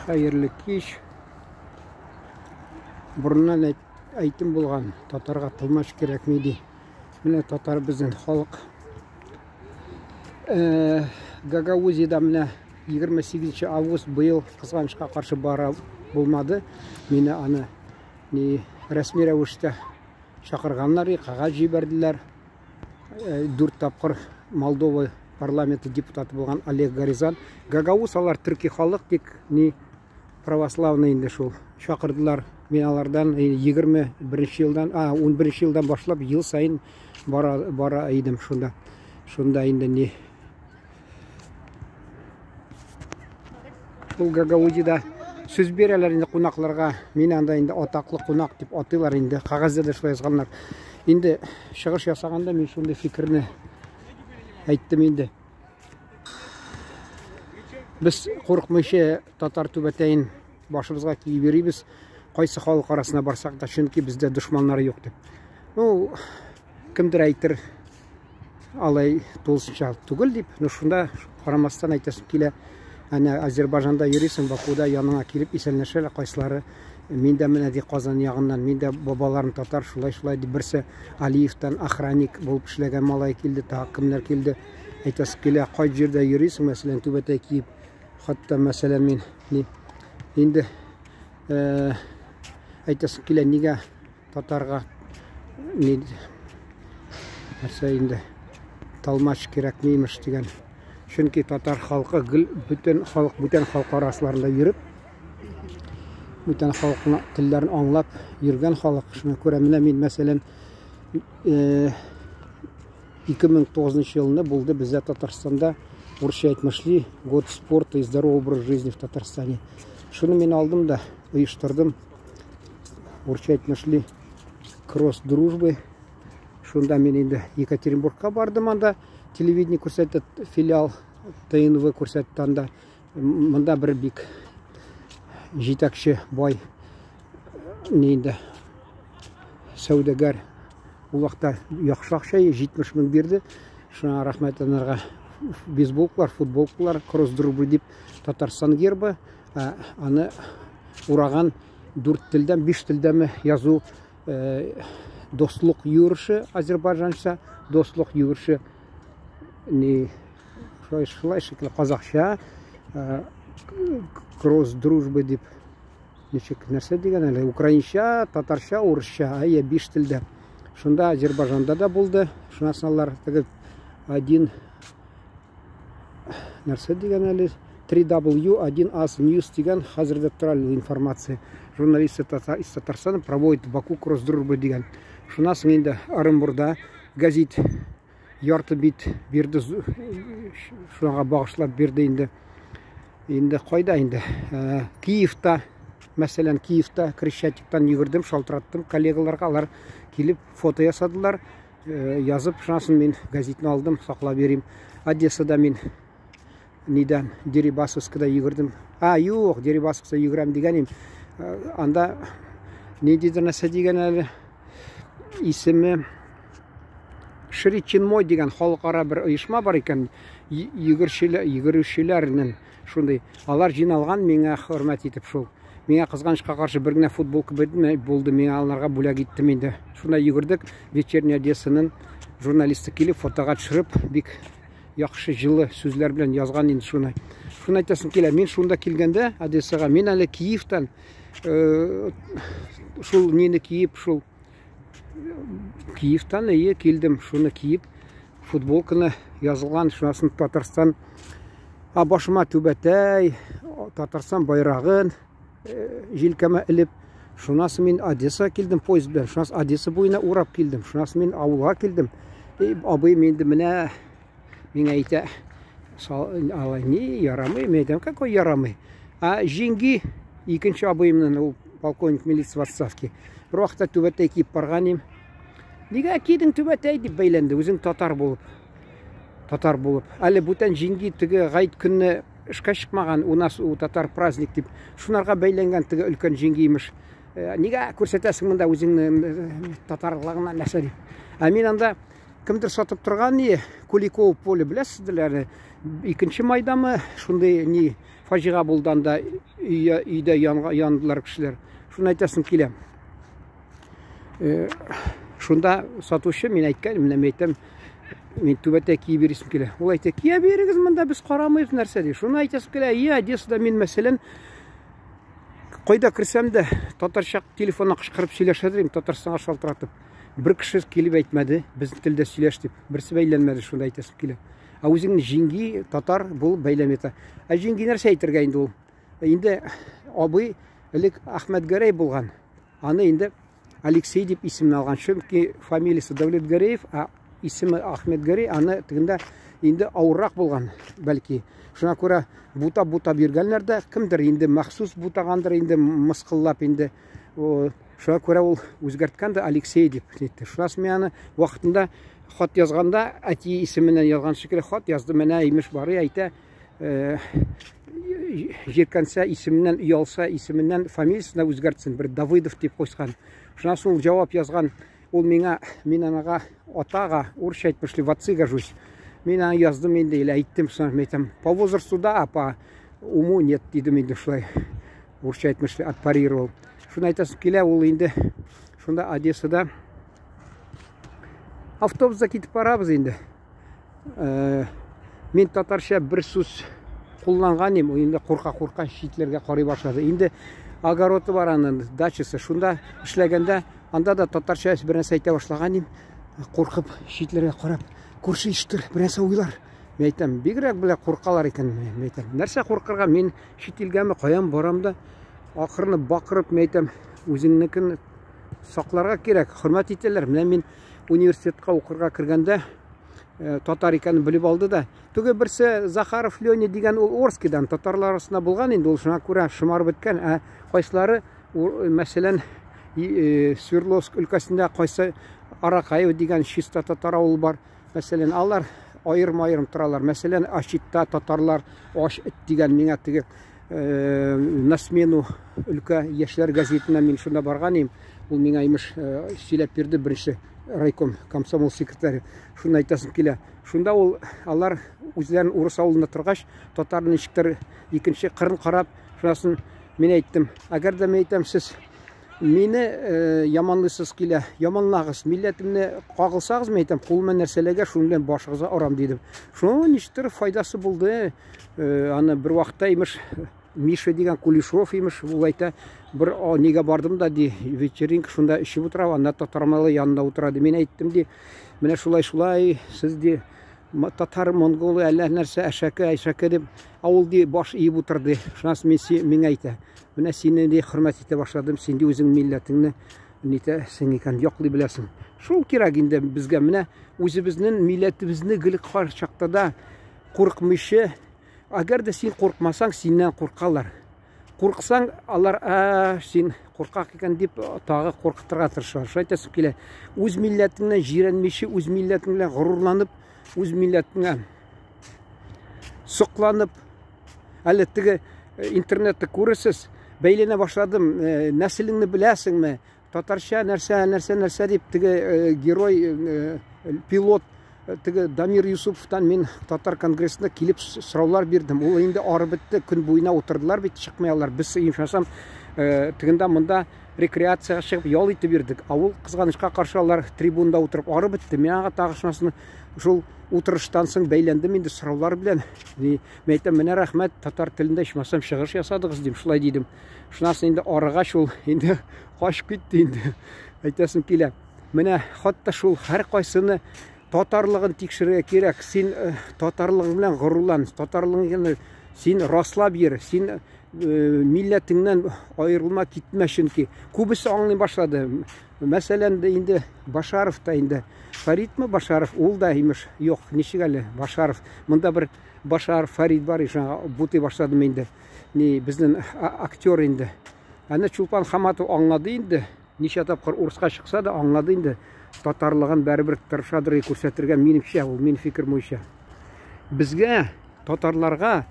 Hayırlı kеш. Бұрыннан айтым болған, татарға тылмаш керек мейді. Міне татар біздің халық. Гагаузияда міне 28 август бұйыл қызғанышқа қаршы бара болмады. Мені аны рәсми рәвіште шақырғанлар, қағаз жіберділер. 4 тапқыр Молдова парламенті депутаты болған Олег Горизан. Гагаус алар түркі халық, тек православный инде шул шақырдылар. Мен алардан 11 жылдан башлап ел сайын бара идім шунда. Шунда инде Шул Гагаузияда сөз берелер инде қонақларға. Мен анда инде атаклы қонақ деп атыйлар инде. Қағазда да шулай жазганнар. Инде шығыш жасағанда мен шундай фикірні айттым инде. Біз қорқмайша татар түбәтәйін башыбызға киіп берейбіз. Қайсы халық арасына барсақ та, чөнки бізде дұшманлары жоқ деп. Кімдір айтыр, алай толсынша түгіл деп. Шунда қарамастан айтасың келе, Азербайжанда ересің, Бакуда яныңа келіп исәлнәшәлі қайсылары. Мен де міне де Қазан яғынан, мен де бабаларым татар, шулай деп бірсі Алиевтан охранник болып ішлеген малай келді, тағы кімлер келді. Айтасың келе, қай жерде ересің, мәселен түбәтәй киіп. Хатта мәселен мен енді айтасың келе, неге татарға енді талмаш керек мейміш деген. Чөнки татар халқы бүтін халық арасыларында жүріп, бүтін халқына тілдерін аңлап жүрген халық. Шуны көреміне мен мәселен 2009 жылында болды бізде Татарстанда орысша айтмышли год спорта и здоровый образ жизни в Татарстане. Шуны мен алдым да ұйыштырдым. Орысша айтмышли кросс дружбы. Шунда мен енді Екатеринбургқа бардым, анда телевидение көрсетті, филиал ТНВ көрсетті, анда мында бір бик жетекші бай нейді сәудегер улақта яқшы ақша 70 мың берді. Шуна рахмет анарға. Бейсболкалар, футболкалар, кросс дружбы деп Татарстан гербі, аны ураған 4 тілден 5 тілден yazу достық юрышы азербайжанша, достық юрышы шылай шекілі қазақша, кросс дружбы деп нешек нәрсе деген әлі, украинша, татарша, орысша, 5 тілді. Шында Азербайжанда да болды. Шынасыналар один нәрсе деген әлі 3W1As News деген қазірде тұралы информация. Журналисты из Татарстана проводит Баку кросс-дружбы деген. Шынасың енді Орынборда газет ярты бит берді, шунаға бағышлап берді енді. Енді қойда енді Киевта, мәселен Киевта Крещатиктан үйгірдім, шалтыраттым коллегаларға, алар келіп фото ясадылар, yazып, шынасын мен газетін алдым, сақла берейм. Одессада мен Дерибасовскада үйгірдім. Жоқ, Дерибасовскада үйгірем дегенім. Анда не дейді нәрсе деген әлі есімі Шричин мой деген халықара бір ұйышма бар екен. Үйгірушілерінің шундай. Алар жиналған, меңа хөрмәт етіп шул. Меңа қызғанышқа қаршы біргіне футболка болды, меңа аларға бүләк еттім енді. Шунда үйгірдік, вечерний Одессаның журналисті келіп, фотоға түшіріп, бик яқшы жылы сөзлер білен yazған енді шуны. Шуны айтасын келе, мен шунда келгенде Одессаға, мен әлі Киевтан шул нені киіп, шул Киевтан келдім, шуны киіп, футболканы yazылған, шунасын Татарстан, башыма түбәтәй, Татарстан байрағын желкәмә іліп, шунасын мен Одесса келдім поезд білен, шунасы Одесса бойына урап келдім, шунасын мен ауылға келдім. Абай менді міне, мен әйті, алай не, ярамай, мен әйтем, какой ярамай? Женги, екінші абайымның, ол полковник милиция в отставке. Бір уақытта түбәтәй киіп барғанем. Неге кидің түбәтәй деп бәйленді, өзің татар болып. Әлі бұтан женги түгі ғайт күнні ішқа шықмаған, у нас у татар праздник деп. Шунарға бәйленген түгі үлкен женгейміш. Неге көрсетесің мұнда өзің татарлығына нәрсе деп. Мен анда кімдір сатып тұрған не, Куликов поле білесізділер. 2 майдамы шундай не фажиға болданда өйдә яндылар кешеләр. Шуны әйтәсем килә. Шунда сатучы мин әйткән, менә әйтәм, мин түбәтә киеп бирисем килә. Ул әйтә, кия бирегез, монда без карамыйбыз нәрсә ди. Шуны әйтәсем килә, Одессада мин мәсәлән кайда кирсәм дә татарча телефонга кычкырып сөйләшәдем, Татарстанга шалтыратып. Бер кеше килеп әйтмәде, безнең телдә сөйләш дип. Берсе бәйләнмәде, шунда әйтәсем килә. Үзеңне җиңги татар бул бәйләм итә. Җиңги нәрсә әйтергә инде ул? Инде абый элек Ахмәт Гәрәй булган. Аны инде Алексей дип исемне алган. Чөнки фамилиясе Давлет Гәрәев, исеме Ахмәт Гәрәй, аны тегендә инде авыррак булган, бәлки. Шуңа күрә бута биргәннәр дә, кемдер инде махсус бутагандыр, инде мыскыллап инде. Шуңа күрә ул үзгәрткән дә Алексей дип әйтте. Шунысы менә вакытында хат язганда, әти исеменнән язган шикелле хат язды. Менә имеш бары әйтә, җиркәнсә исеменнән, уялса исеменнән фамилиясына үзгәртсен, бер Давыдов дип куйган. Шунысы ул җавап язган. Ул миңа, мин анага атага урысча әйтмешли, в отцы гожусь. Мин аны яздым инде, или әйттем, әйтәм, по возрасту да, а по уму нет дидем инде, шулай урысча әйтмешли, отпарировал. Шуны әйтәсем килә, ул инде шунда Одессада автобуста китеп барабыз инде. Мин татарча бер сүз кулланган идем, инде курка читләргә карый башлады. Инде огороды бар аның, дачасы, шунда эшләгәндә, анда да татарча бер нәрсә әйтә башлаган идем, куркып читләргә карап, күрше ишетер, бер нәрсә уйлар. Мен әйтәм, бигрәк белә куркалар икән. Мен әйтәм, нәрсә куркырга, мин чит илгәме, каян барам да, акырны бакырып, мен әйтәм, үзеңнекен сакларга кирәк, хөрмәт итәләр. Менә мин университетка укырга кергәндә татар икәнен белеп алды да. Түге берсе Захаров Леня дигән ул Орскидан татарлар арасында булган инде, ул шуңа күрә шымар беткән. Кайсылары, мәсәлән, Свердловск өлкәсендә кайсы Аракаев дигән чиста татар авыл бар. Мәсәлән, алар айырым торалар. Мәсәлән, Ашитта татарлар, Аш дигән миңа теге на смену өлкә яшьләр газетына мин шунда барган идем. Ул миңа имеш сөйләп бирде, беренче райком комсомол секретаре. Шуны әйтәсем килә. Шунда ул алар үзләрен урыс авылында торгач, татарны ничектер икенче кырын карап, шунасын мин әйттем. Әгәр дә мен әйтәм, сез мине яманлысыз килә, яманлагыз, милләтемне кагылсагыз, мен әйтәм, кулыма нәрсәләргә шуның белән башыгызга арам дидем. Шуның ничектер файдасы булды. Аны бер вакытта имеш Миша дигән Кулешов имеш, ул әйтә, бер нигә бардым да ди, вечеринка шунда ишеп утыра, анда татар малы янында утыра ди. Мен әйттем ди, менә шулай, сез ди татар, монгол, әллә нәрсә әшәке дип, авыл ди баш иеп утырды. Шунысы миңа әйтә. Менә сине ди хөрмәт итә башладым, син ди үзең милләтеңне нитәсең икән, яклый беләсең. Шул кирәк инде безгә, менә үзебезнең милләтебезне гел чакта да курыкмыйчы. Әгәр дә син курыкмасаң, синнән куркалар. Курыксаң, алар син куркак икән дип тагы куркытырга тырышалар. Шулай әйтәсем килә. Үз милләтеңнән җирәнмичә, үз милләтең белән горурланып, үз милләтеңә сокланып, әле теге интернетта күрәсез, бәйләнә башладым, нәселеңне беләсеңме? Татарча нәрсә дип теге герой пилот теге Дамир Юсуповтан мин татар конгрессына килеп сораулар бирдем. Ул инде ары бетте, көн буена утырдылар бит, чыкмаялар. Без имшасам тегендә монда рекреацияга чыгып ял итеп бирдек. Ул кызганычка каршы алар трибунда утырып ары бетте. Мен ага тагышмасын шул утырыштан соң бәйләндем инде сораулар белән. Мен әйтәм, менә рәхмәт, татар телендә ичмасам чыгыш ясадыгыз дим, шулай дидем. Шунысы инде арыга шул инде качып китте инде. Әйтәсем килә. Менә хатта шул һәр кайсыны татарлыгын тикшерергә кирәк. Син татарлыгың белән горурлан, татарлыгыңны син раслап йөр, син милләтеңнән аерылма китмә, чөнки күбесе аңлый башлады. Мәсәлән, инде Башаров та инде Фаридмы Башаров, ул да имеш, юк, ничек әле Башаров. Монда бер Башаров Фарид бар, ишан бутый башладым инде. Ни безнең актер инде. Аны Чулпан Хаматов аңлады инде. Ничә тапкыр урыска чыкса да аңлады инде. Татарлыгын бәрбер тырышадыр күрсәтергә, минемчә, ул минем фикер буенча. Безгә татарларга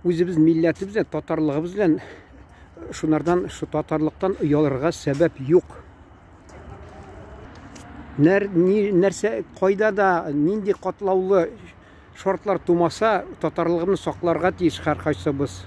үзебез милләтебез, татарлыгыбыз белән шунардан, шу татарлыктан уялырга сәбәп юк. Нәрсә кайда да нинди катлаулы шартлар тумаса, татарлыгыбызны сакларга тиеш һәр кайсыбыз.